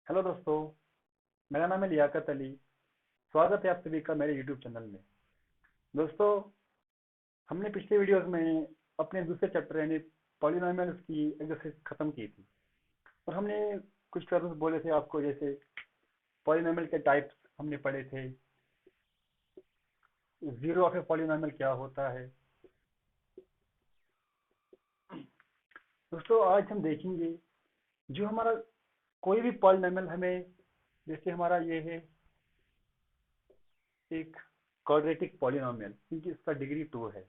Hello दोस्तों। मेरा नाम है लियाकत अली। स्वागत है आप सभी का मेरे यूट्यूब चैनल में। दोस्तों, हमने पिछले वीडियोस में अपने दूसरे चैप्टर यानी पॉलिनोमियल्स की एक्सरसाइज खत्म की थी और हमने कुछ टर्म्स बोले थे आपको, जैसे पॉलिनोमियल के टाइप्स हमने पढ़े थे। जीरो ऑफ ए पॉलिनोमियल क्या होता है। दोस्तों, आज हम देखेंगे जो हमारा कोई भी पॉलिनोमियल हमें, जैसे हमारा ये है एक क्वाड्रेटिक पॉलिनोमियल क्योंकि इसका डिग्री 2 है,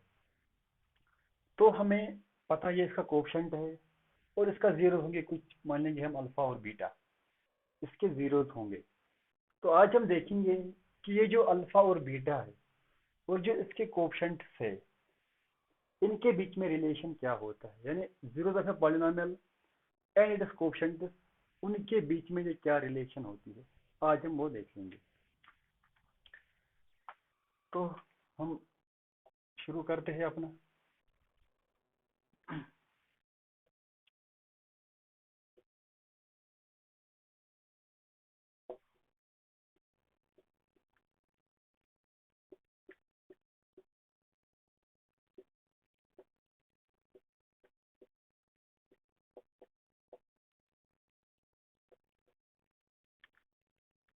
तो हमें पता है ये इसका कोफिशिएंट है और इसका जीरो होंगे, कुछ मान लेंगे हम अल्फा और बीटा, इसके जीरोस होंगे। तो आज हम देखेंगे कि ये जो अल्फा और बीटा है और जो इसके कोफिशिएंट है, इनके बीच में रिलेशन क्या होता है, यानी zero of a polynomial and it's coefficient, उनके बीच में ये क्या रिलेशन होती है, आज हम वो देखेंगे। तो हम शुरू करते हैं अपना।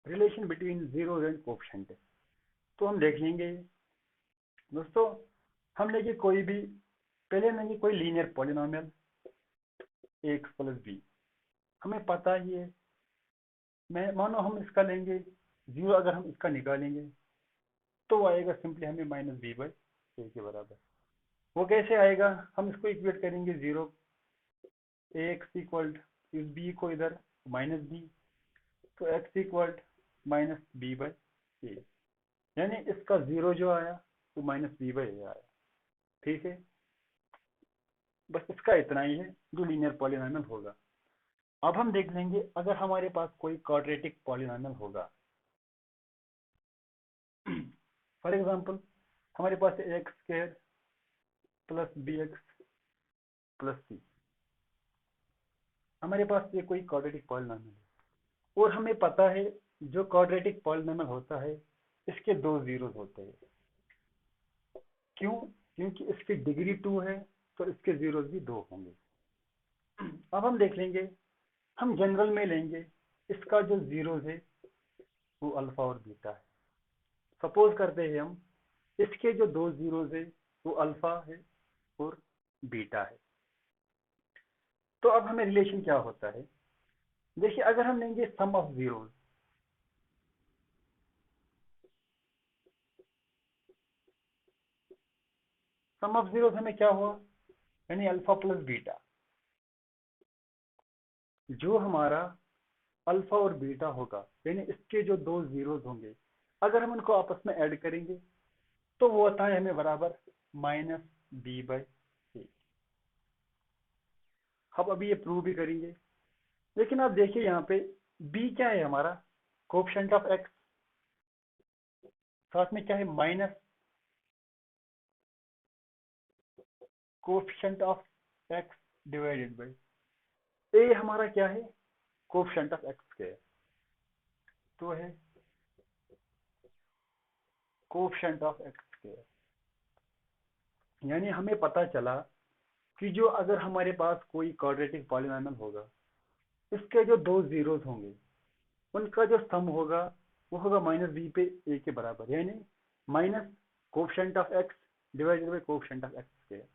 Relation between zero and coefficient, तो हम देख लेंगे। दोस्तों, हम लेंगे कोई भी, पहले लेंगे कोई linear polynomial x plus b, हमें पता ही है। मैं मानो हम इसका लेंगे जीरो, अगर हम इसका निकालेंगे तो वो आएगा सिंपली हमें माइनस बी बाई ए के बराबर। वो कैसे आएगा, हम इसको इक्वेट करेंगे जीरो, एक्स इक्वल इस बी को इधर माइनस बी, तो x equal minus b by a, यानी इसका जीरो जो आया वो माइनस बी बाई ए आया। ठीक है, बस इसका इतना ही है जो लीनियर पॉलिनोमियल होगा। अब हम देख लेंगे अगर हमारे पास कोई क्वाड्रेटिक पॉलिनोमियल होगा। फॉर एग्जांपल, हमारे पास x square plus b x plus c, हमारे पास ये कोई क्वाड्रेटिक पॉलिनोमियल है और हमें पता है जो क्वाड्रेटिक पॉलिनोमियल होता है इसके दो जीरोस होते हैं। क्यों? क्योंकि इसकी डिग्री 2 है, तो इसके जीरोस भी 2 होंगे। अब हम देख लेंगे, हम जनरल में लेंगे, इसका जो जीरोस है वो अल्फा और बीटा है। सपोज करते हैं हम, इसके जो दो जीरोस है वो अल्फा है और बीटा है। तो अब हमें रिलेशन क्या होता है, देखिए अगर हम लेंगे sum of zeros, sum of zeros हमें क्या हुआ, यानी अल्फा प्लस बीटा, जो हमारा अल्फा और बीटा होगा यानी इसके जो दो जीरोस होंगे, अगर हम उनको आपस में ऐड करेंगे तो वो होता है हमें बराबर माइनस बी बाई ए। हम अभी ये प्रूव भी करेंगे, लेकिन आप देखिए यहाँ पे बी क्या है हमारा, कोफिशिएंट ऑफ एक्स, साथ में क्या है minus coefficient of x divided by ए, हमारा क्या है कोफिशिएंट ऑफ एक्स के, तो है कोफिशिएंट ऑफ एक्स के। यानी हमें पता चला कि जो अगर हमारे पास कोई क्वाड्रेटिक पॉलिनोमियल होगा, इसके जो दो जीरोस होंगे उनका जो सम होगा वो होगा माइनस बी पे ए के बराबर, यानी minus coefficient of x divided by coefficient of x square.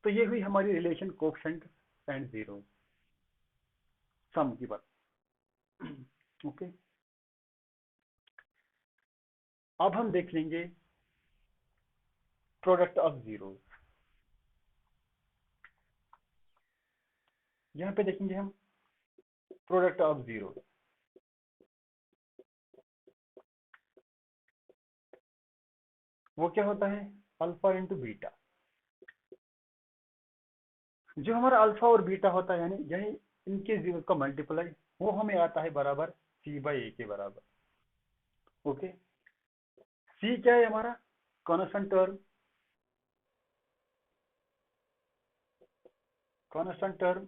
तो ये हुई हमारी रिलेशन कोफिशिएंट एंड जीरो, सम की बात। ओके, अब हम देख लेंगे प्रोडक्ट ऑफ जीरो। यहाँ पे देखेंगे हम प्रोडक्ट ऑफ जीरो, वो क्या होता है अल्फा इंटू बीटा। जो हमारा अल्फा और बीटा होता है यानी यानी इनके जीरो का मल्टीप्लाई, वो हमें आता है बराबर सी बाई ए के बराबर। ओके, सी क्या है हमारा constant term, constant term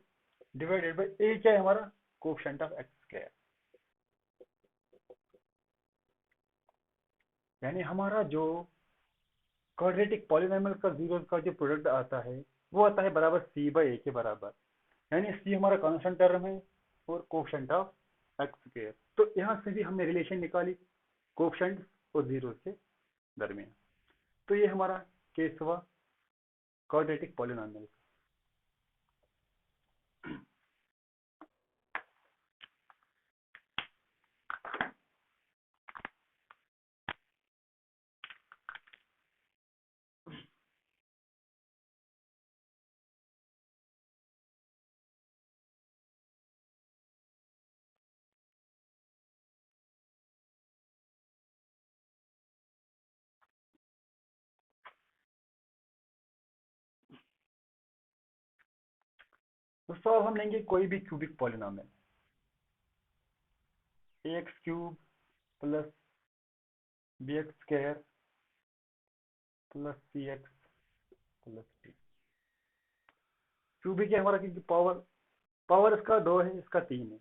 divided by A क्या है हमारा कोफिशिएंट ऑफ एक्स स्क्वायर। यानी हमारा जो क्वाड्रेटिक पॉलिनॉमियल का जीरो का जो प्रोडक्ट आता है वो आता है बराबर सी बाई ए के बराबर। यानी सी हमारा कांस्टेंट टर्म है और कोफिशिएंट ऑफ एक्स स्क्वायर। तो यहाँ से भी हमने रिलेशन निकाली कोफिशिएंट और जीरो के दरमियान। तो ये हमारा केस हुआ क्वाड्रेटिक पॉलिनॉमियल। दोस्तों अब हम लेंगे कोई भी cubic polynomial a x cube plus b x square plus c x plus d. Cubic है हमारा क्योंकि पावर पावर इसका दो है, इसका तीन है,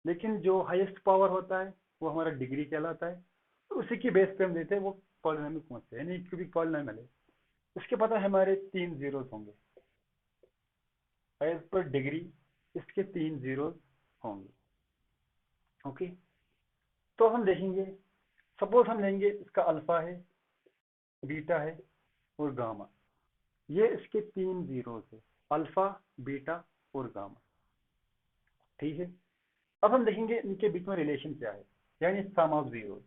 लेकिन जो हाईएस्ट पावर होता है वो हमारा डिग्री कहलाता है। तो उसी की बेस पे हम देते हैं वो पॉलिनॉमियल कौन सा है, यानी क्यूबिक पॉलिनॉमियल है। इसके पता है हमारे तीन जीरोस होंगे एज पर डिग्री, इसके तीन जीरोस होंगे। ओके, तो हम देखेंगे सपोज हम लेंगे इसका अल्फा है, बीटा है और गामा। ये इसके तीन जीरोस है, अल्फा, बीटा और गामा। ठीक है, अब हम देखेंगे इनके बीच में रिलेशन क्या है, यानी sum of zeros.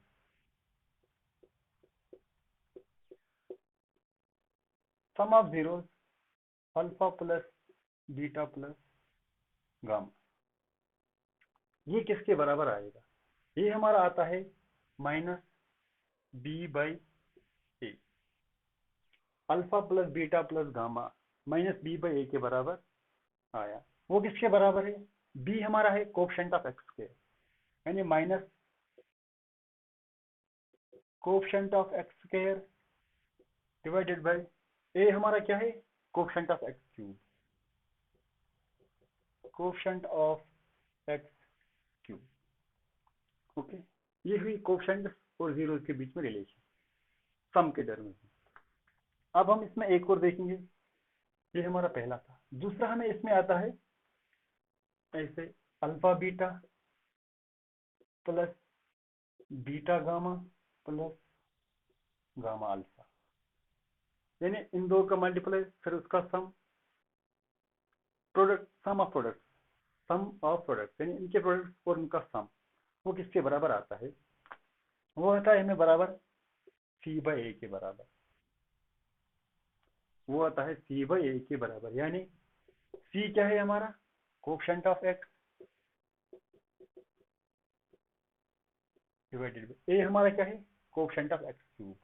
Sum of zeros alpha plus beta plus gamma, ये किसके बराबर आएगा? ये हमारा आता है minus b by a. Alpha plus beta plus gamma minus b by a के बराबर आया। वो किसके बराबर है? बी हमारा है कोफिशिएंट ऑफ एक्स के, यानी minus coefficient of x square divided by ए हमारा क्या है? Coefficient of x cube. Coefficient of x cube. Okay, ये हुई कोफिशिएंट और जीरो के बीच में रिलेशन सम के दरमियान। अब हम इसमें एक और देखेंगे, ये हमारा पहला था। दूसरा हमें इसमें आता है ऐसे alpha beta plus beta gamma plus gamma alpha, यानी इन दो का मल्टीप्लाई फिर उसका सम, प्रोडक्ट, सम ऑफ प्रोडक्ट, यानी इनके प्रोडक्ट और उनका सम। वो किसके बराबर आता है? वो आता है हमें बराबर सी बाई ए के बराबर। वो आता है सी बाई ए के बराबर, यानी सी क्या है हमारा? Coefficient of x divided by ए हमारा क्या है? Coefficient of x cube.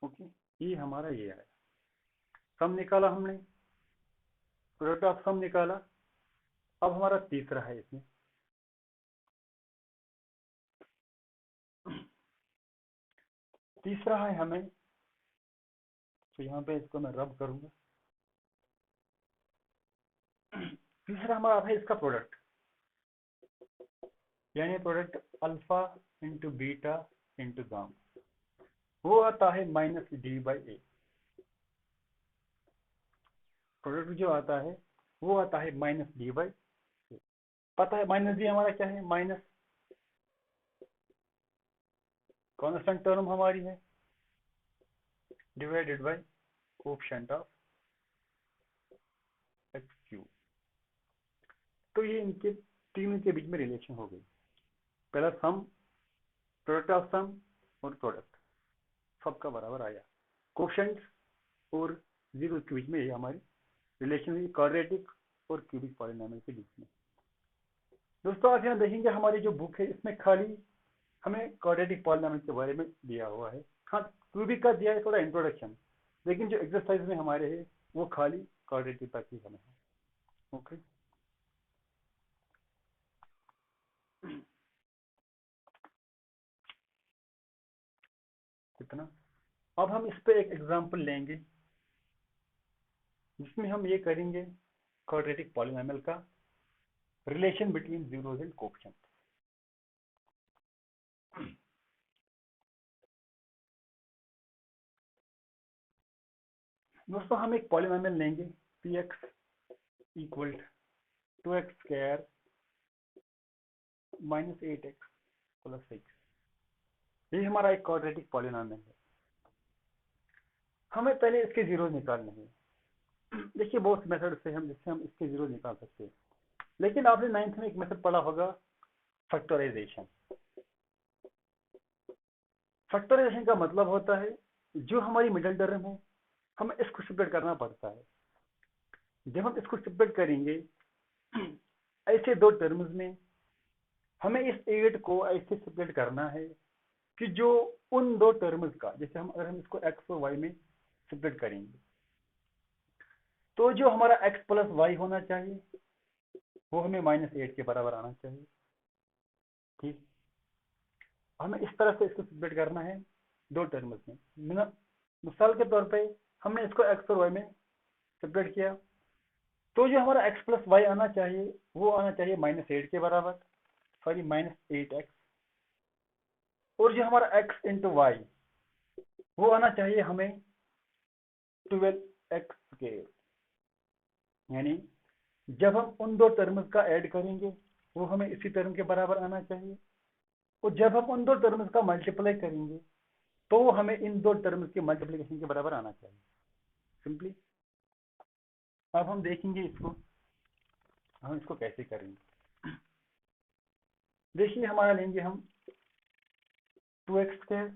Okay, ये हमारा ये है। सम निकाला हमने, प्रोडक्ट ऑफ सम निकाला। अब हमारा तीसरा है इसमें, तीसरा है हमें, तो यहाँ पे इसको मैं रब करूंगा। तीसरा हमारा है इसका प्रोडक्ट, यानी product alpha into beta into gamma. वो आता है minus D by A. Product जो आता है वो आता है माइनस डी बाई ए। पता है माइनस डी हमारा क्या है? माइनस कांस्टेंट टर्म हमारी है divided by coefficient of x cube. तो ये इनके तीनों के बीच में रिलेशन हो गई। पहला सम, प्रोडक्ट ऑफ सम और प्रोडक्ट सबका बराबर आया। कोफिशिएंट और जीरो के बीच में ये हमारी रिलेशन हुई क्वाड्रेटिक और क्यूबिक पॉलिनॉमियल के बीच में। दोस्तों आप यहाँ देखेंगे हमारी जो बुक है इसमें खाली हमें क्वाड्रेटिक पॉलिनॉमियल के बारे में दिया हुआ है। हाँ, क्यूबिक का दिया है थोड़ा इंट्रोडक्शन, लेकिन जो एक्सरसाइज में हमारे है वो खाली क्वाड्रेटिक तक ही हमें है। ओके, कितना? अब हम इस पे एक एग्जांपल लेंगे जिसमें हम ये करेंगे क्वाड्रेटिक पॉलिनॉमियल का relation between zeros and coefficient. दोस्तों हम एक पॉलिनोमियल लेंगे p x equal to x square minus 8x plus 6। ये हमारा एक क्वाड्रेटिक पॉलिनोमियल है। हमें पहले इसके जीरो निकालने हैं। देखिए बहुत मेथड से हम जिससे हम इसके जीरो निकाल सकते हैं, लेकिन आपने नाइन्थ में एक मेथड पढ़ा होगा फैक्टराइजेशन। फैक्टराइजेशन का मतलब होता है जो हमारी मिडिल टर्म है हमें इसको सेपरेट करना पड़ता है। जब हम इसको सेपरेट करेंगे ऐसे दो टर्म्स में हमें इस 8 को ऐसे सेपरेट करना है कि जो उन दो टर्म्स का, जैसे हम अगर हम इसको x और y में सेपरेट करेंगे तो जो हमारा x प्लस वाई होना चाहिए वो हमें -8 के बराबर आना चाहिए। ठीक, हमें इस तरह से इसको सेपरेट करना है दो टर्म्स में। मिसाल के तौर पे हमने इसको x और y में सेपरेट किया तो जो हमारा x प्लस वाई आना चाहिए वो आना चाहिए -8 के बराबर, सॉरी -8x। और जो हमारा x इंटू वाई वो आना चाहिए हमें 12x स्क्वायर। यानी जब हम उन दो टर्म्स का ऐड करेंगे वो हमें इसी टर्म के बराबर आना चाहिए, और जब हम उन दो टर्म्स का मल्टीप्लाई करेंगे तो हमें इन दो टर्म्स के मल्टीप्लिकेशन के बराबर आना चाहिए, सिंपली। अब हम देखेंगे इसको, हम इसको कैसे करेंगे। देखिए हमारा लेंगे हम 2x स्क्वायर,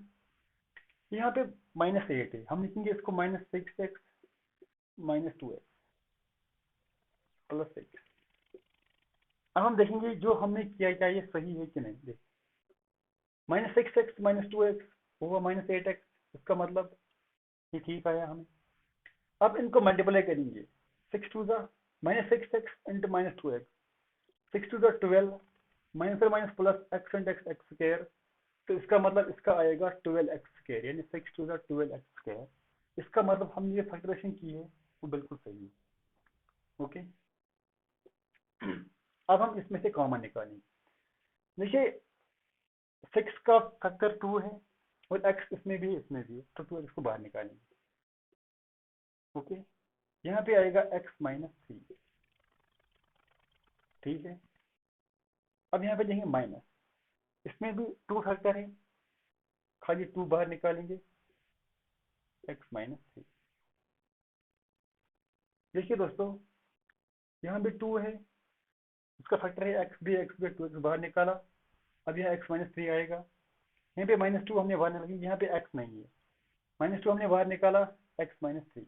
यहाँ पे -8 है, हम लिखेंगे इसको -6x -2x प्लस 6। अब हम देखेंगे जो हमने किया क्या ये सही है कि नहीं। देख -6x -2x होगा -8x, इसका मतलब ये ठीक आया हमें। अब इनको मल्टीप्लाई करेंगे, 6 टू ज़ा -6x इंटू -2x, 6 टू ज़ा 12 minus minus plus x into x x square, तो इसका मतलब इसका आएगा 12x स्क्वायर, यानी 6 टू ज़ा 12x स्क्वायर। इसका मतलब हमने ये फैक्टराइजेशन की है वो बिल्कुल सही है। ओके, अब हम इसमें से कॉमन निकालेंगे। देखिए 6 का फैक्टर 2 है और x इसमें भी है, तो 2x को बाहर निकालेंगे। ओके, यहाँ पे आएगा x -3। ठीक है, अब यहाँ पे देखेंगे माइनस, इसमें भी 2 फैक्टर है, खाली 2 बाहर निकालेंगे, x -3। देखिए दोस्तों यहाँ भी 2 है, उसका फैक्टर है x भी 2x बाहर निकाला, अब यहाँ x -3 आएगा। यहाँ पे -2 हमने बाहर निकाला, यहाँ पे x नहीं है, -2 हमने बाहर निकाला, x -3।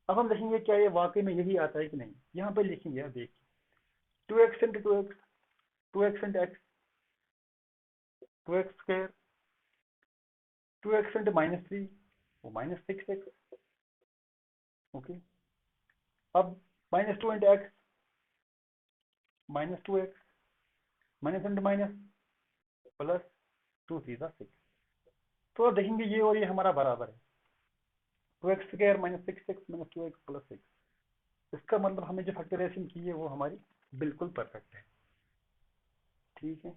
अब हम देखेंगे क्या ये वाकई में यही आता है कि नहीं। यहाँ पे लिखेंगे, अब देखिए 2x into 2x, 2x into x, 2x square, 2x into -3 वो -6x। ओके, अब -2 into x, -2x, minus into minus plus 2 सीधा 6। तो अब देखेंगे ये और ये हमारा बराबर है, 2x square -6x -2x plus 6। इसका मतलब हमें जो फैक्टराइजेशन की है वो हमारी बिल्कुल परफेक्ट है। ठीक है,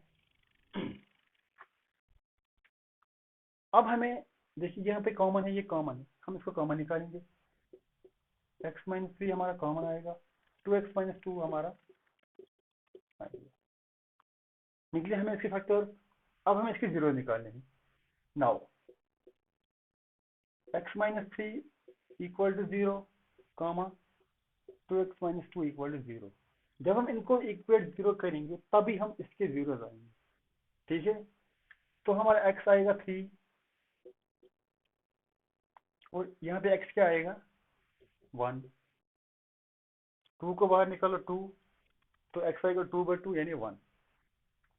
अब हमें देखिए यहाँ पे कॉमन है, ये कॉमन है, हम इसको कॉमन निकालेंगे। x -3 हमारा कॉमन आएगा, 2x -2 हमारा आएगा, निकले हमें इसके फैक्टर। अब हमें इसके जीरो निकालने हैं। Now x -3 equal to 0, comma 2x -2 equal to 0। जब हम इनको इक्वेट 0 करेंगे तभी हम इसके जीरो आएंगे। ठीक है, तो हमारा x आएगा 3 और यहाँ पे x क्या आएगा 1, 2 को बाहर निकालो 2, तो x आएगा 2/2 यानी 1।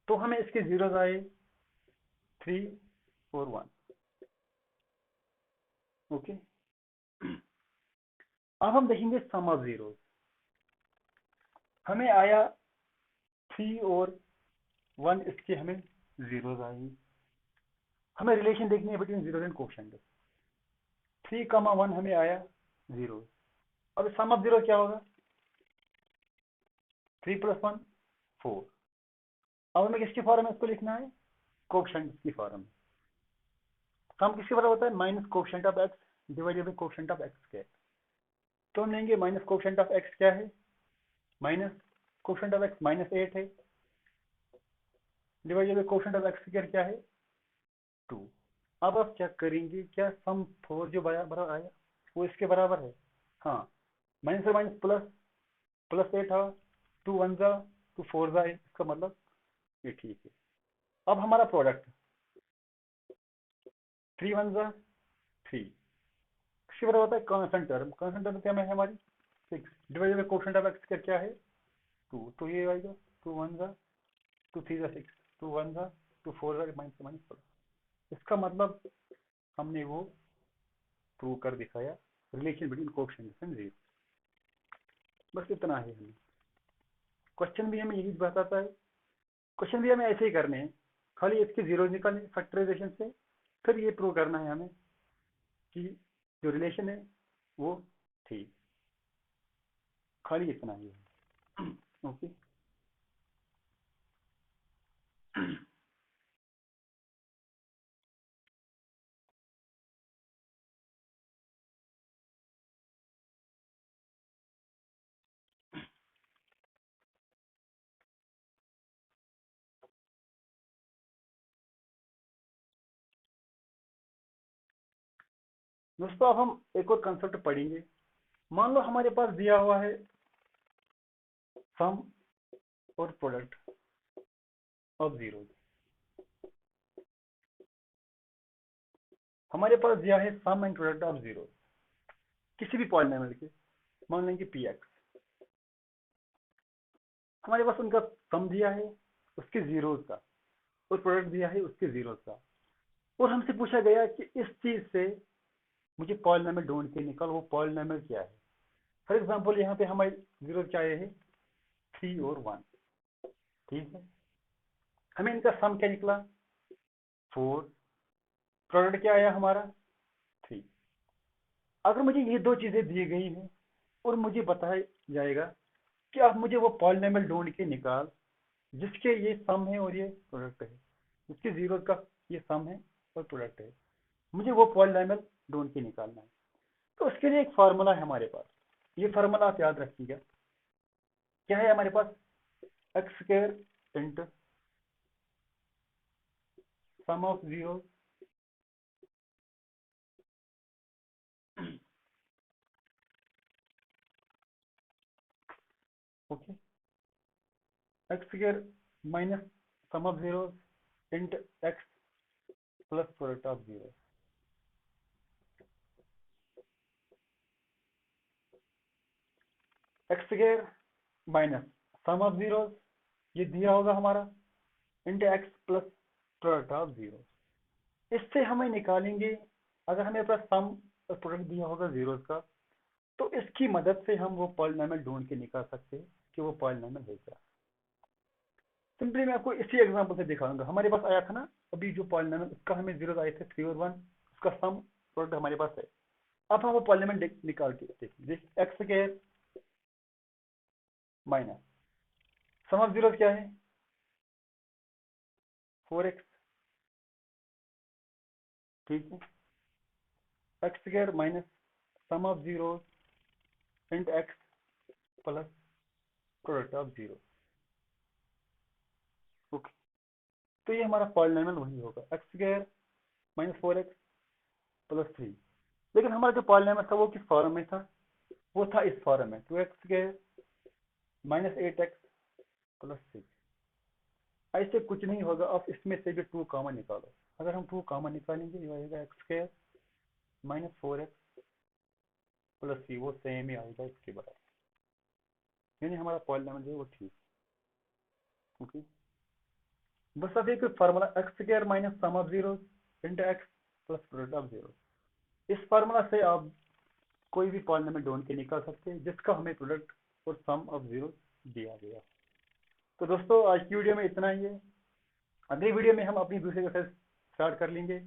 तो हमें इसके जीरो आए 3 और 1। ओके, अब हम देखेंगे सम ऑफ जीरो। हमें आया 3 और 1, इसके हमें जीरो आएंगे। हमें रिलेशन देखनी है बिटवीन जीरो एंड कोफिशिएंट। 3, 1 हमें आया 0। अब सम ऑफ जीरो क्या होगा, 3 + 1 4। अब हमें किसकी फॉर्म में इसको लिखना है, कोफिशिएंट की फॉर्म में। सम किसके बराबर होता है, minus coefficient of x divided by coefficient of x square. तो हम लेंगे माइनस कोफिशिएंट ऑफ एक्स क्या है, माइनस कोफिशिएंट ऑफ एक्स -8 है, divided by coefficient of x square क्या है 2। अब आप चेक करेंगे क्या सम 4 जो बराबर आया वो इसके बराबर है, हाँ, माइनस से माइनस प्लस, प्लस 8 था, 2 1 जा 2 4 जा, इसका मतलब ये ठीक है। अब हमारा प्रोडक्ट 3 1 जा 3, इसके बराबर होता है कांस्टेंट टर्म क्या में है हमारी 6, divided by coefficient of x क्या है 2, तो ये आएगा 2 1 जा 2 3 जा 6, 2 1 जा 2 4 जा माइनस से माइनस प्लस। इसका मतलब हमने वो प्रूव कर दिखाया, relation between coefficient and zero. बस इतना है हमें, क्वेश्चन भी हमें यही बताता है, क्वेश्चन भी हमें ऐसे ही करने हैं, खाली इसके जीरो निकालने फैक्टराइजेशन से, फिर ये प्रूव करना है हमें कि जो रिलेशन है वो ठीक, खाली इतना ही है। ओके दोस्तों अब हम एक और कंसेप्ट पढ़ेंगे। मान लो हमारे पास दिया हुआ है सम और प्रोडक्ट ऑफ जीरो, हमारे पास दिया है सम एंड प्रोडक्ट ऑफ जीरो किसी भी पॉलिनोमियल के, मान लेंगे पी एक्स, हमारे पास उनका सम दिया है उसके जीरोस का और प्रोडक्ट दिया है उसके जीरोस का, और हमसे पूछा गया कि इस चीज से मुझे पॉलिनोमियल ढूंढ के निकाल, वो पॉलिनोमियल क्या है। फॉर एग्जांपल यहाँ पे हमारे जीरो क्या है 3 और 1, ठीक है, हमें इनका सम क्या निकला 4, प्रोडक्ट क्या आया हमारा 3। अगर मुझे ये दो चीजें दी गई हैं और मुझे बताया जाएगा कि आप मुझे वो पॉलिनोमियल ढूंढ के निकाल जिसके ये सम है और ये प्रोडक्ट है, जिसके जीरो का ये सम है और प्रोडक्ट है, मुझे वो पॉलिनोमियल ढूंढ के निकालना है। तो उसके लिए एक फार्मूला है हमारे पास, ये फार्मूला आप याद रखिएगा, क्या है हमारे पास x square into sum of zero okay, x square minus sum of zero into x plus product of zero, x square minus sum of zero ये दिया होगा हमारा into x plus product of zero. इससे हमें निकालेंगे, अगर हमें पास सम और प्रोडक्ट दिया होगा जीरोस का, तो इसकी मदद से हम वो पॉलिनोमियल ढूंढ के निकाल सकते हैं कि वो पॉलिनोमियल है क्या। सिंपली मैं आपको इसी एग्जांपल से दिखाऊंगा, हमारे पास आया था ना अभी जो पॉलिनोमियल, उसका हमें जीरोस आए थे 3 और 1, उसका सम प्रोडक्ट हमारे पास है। अब हम वो पॉलिनोमियल निकाल के देखिए, x square minus sum of zeros क्या है 4x, ठीक है, x square minus sum of zero into x plus product of zero, okay. तो ये हमारा पॉलिनोमियल वही होगा x square minus 4x plus 3, लेकिन हमारा जो पॉलिनोमियल था वो किस फॉर्म में था, वो था इस फॉर्म में 2x square minus 8x plus 6। ऐसे कुछ नहीं होगा, आप इसमें से भी 2 कॉमन निकालो, अगर हम 2 कॉमन निकालेंगे ये आएगा x square minus 4x plus 3, वो सेम ही आएगा इसके बराबर, यानी हमारा पॉलिनोमियल जो है वो ठीक, ओके। बस अब एक formula x square minus sum of zero into x plus product of zero, इस फार्मूला से आप कोई भी पॉलिनोमियल ढूंढ के निकाल सकते हैं जिसका हमें प्रोडक्ट और सम ऑफ जीरो दिया गया। तो दोस्तों आज की वीडियो में इतना ही है, अगली वीडियो में हम अपनी दूसरी एक्सरसाइज स्टार्ट कर लेंगे,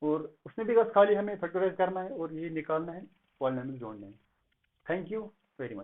और उसमें भी बस खाली हमें फैक्टराइज करना है और ये निकालना है, पॉलिनोमियल ढूंढना है। Thank you very much.